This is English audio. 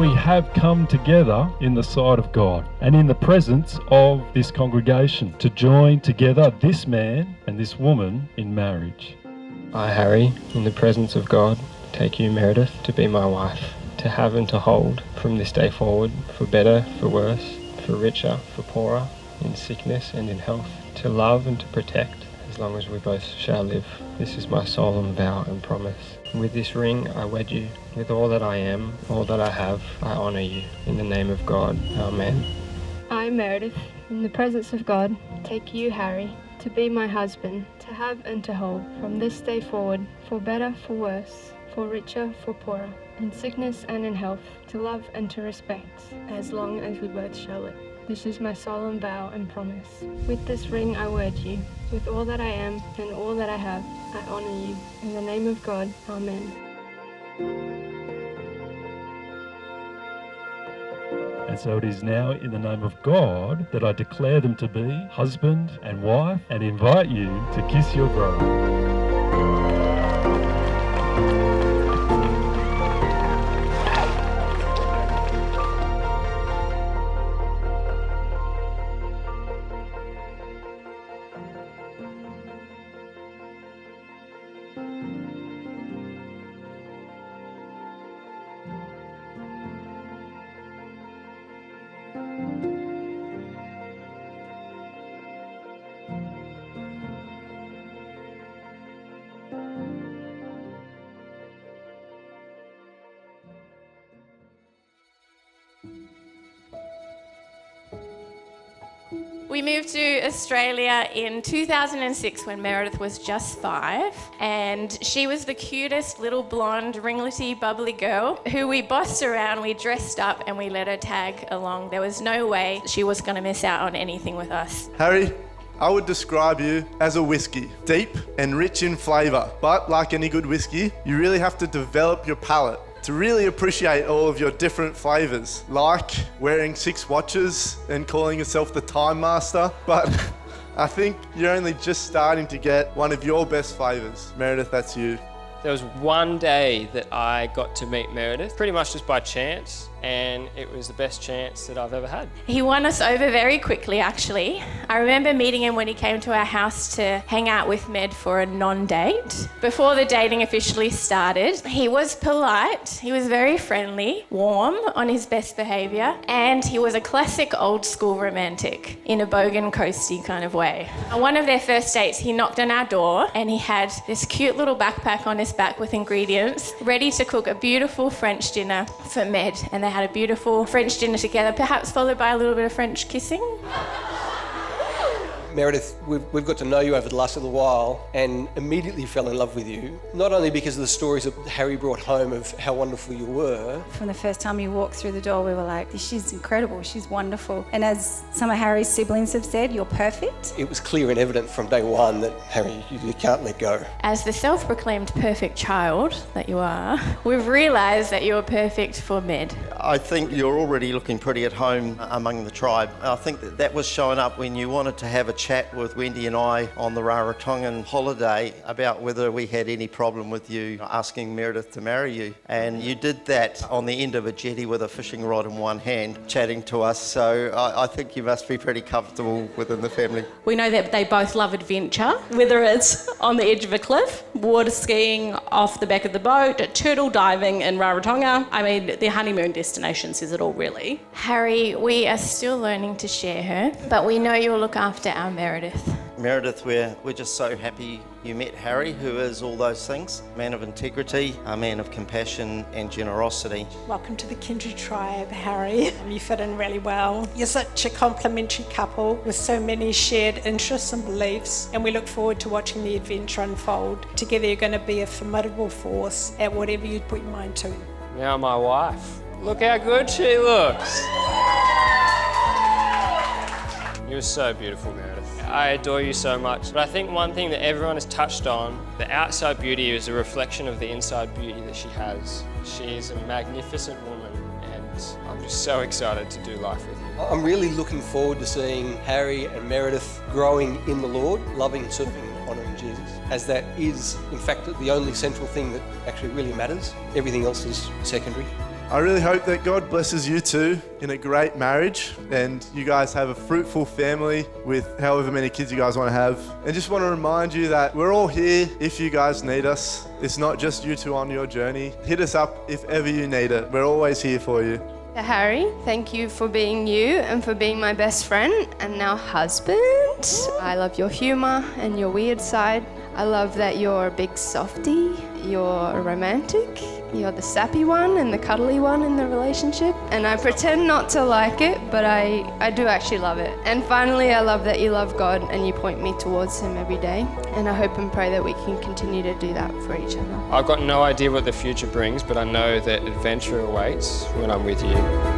we have come together in the sight of God and in the presence of this congregation to join together this man and this woman in marriage. I, Harry, in the presence of God, take you, Meredith, to be my wife, to have and to hold from this day forward, for better, for worse, for richer, for poorer, in sickness and in health, to love and to protect as long as we both shall live. This is my solemn vow and promise. With this ring I wed you. With all that I am, all that I have, I honour you. In the name of God, Amen. I, Meredith, in the presence of God, take you, Harry, to be my husband, to have and to hold from this day forward, for better, for worse, for richer, for poorer, in sickness and in health, to love and to respect, as long as we both shall live. This is my solemn vow and promise. With this ring I wed you. With all that I am and all that I have, I honour you. In the name of God, Amen. And so it is now in the name of God that I declare them to be husband and wife and invite you to kiss your bride. We moved to Australia in 2006 when Meredith was just 5, and she was the cutest little blonde, ringlety, bubbly girl who we bossed around, we dressed up and we let her tag along. There was no way she was going to miss out on anything with us. Harry, I would describe you as a whiskey, deep and rich in flavour. But like any good whiskey, you really have to develop your palate to really appreciate all of your different flavours, like wearing 6 watches and calling yourself the Time Master. But I think you're only just starting to get one of your best flavours. Meredith, that's you. There was one day that I got to meet Meredith, pretty much just by chance, and it was the best chance that I've ever had. He won us over very quickly, actually. I remember meeting him when he came to our house to hang out with Med for a non-date. Before the dating officially started, he was polite, he was very friendly, warm, on his best behaviour, and he was a classic old school romantic in a bogan coasty kind of way. On one of their first dates, he knocked on our door and he had this cute little backpack on his back with ingredients, ready to cook a beautiful French dinner for Med, and they had a beautiful French dinner together, perhaps followed by a little bit of French kissing. Meredith, we've got to know you over the last little while and immediately fell in love with you, not only because of the stories that Harry brought home of how wonderful you were. From the first time you walked through the door, we were like, she's incredible, she's wonderful. And as some of Harry's siblings have said, you're perfect. It was clear and evident from day one that, Harry, you can't let go. As the self-proclaimed perfect child that you are, we've realised that you're perfect for Med. I think you're already looking pretty at home among the tribe. I think that was showing up when you wanted to have a chat with Wendy and I on the Rarotongan holiday about whether we had any problem with you asking Meredith to marry you. And you did that on the end of a jetty with a fishing rod in one hand, chatting to us. So I think you must be pretty comfortable within the family. We know that they both love adventure, whether it's on the edge of a cliff, water skiing off the back of the boat, turtle diving in Rarotonga. I mean, their honeymoon destination says it all, really. Harry, we are still learning to share her, but we know you'll look after our Meredith. Meredith, we're just so happy you met Harry, who is all those things. Man of integrity, a man of compassion and generosity. Welcome to the Kindred Tribe, Harry. You fit in really well. You're such a complementary couple with so many shared interests and beliefs, and we look forward to watching the adventure unfold. Together you're going to be a formidable force at whatever you put your mind to. Now my wife. Look how good she looks. You're so beautiful, Meredith. I adore you so much. But I think one thing that everyone has touched on, the outside beauty is a reflection of the inside beauty that she has. She's a magnificent woman, and I'm just so excited to do life with you. I'm really looking forward to seeing Harry and Meredith growing in the Lord, loving, serving and honouring Jesus, as that is, in fact, the only central thing that actually really matters. Everything else is secondary. I really hope that God blesses you two in a great marriage and you guys have a fruitful family with however many kids you guys want to have. And just want to remind you that we're all here if you guys need us. It's not just you two on your journey. Hit us up if ever you need it. We're always here for you. Harry, thank you for being you and for being my best friend and now husband. I love your humour and your weird side. I love that you're a big softie, you're romantic, you're the sappy one and the cuddly one in the relationship. And I pretend not to like it, but I do actually love it. And finally, I love that you love God and you point me towards Him every day. And I hope and pray that we can continue to do that for each other. I've got no idea what the future brings, but I know that adventure awaits when I'm with you.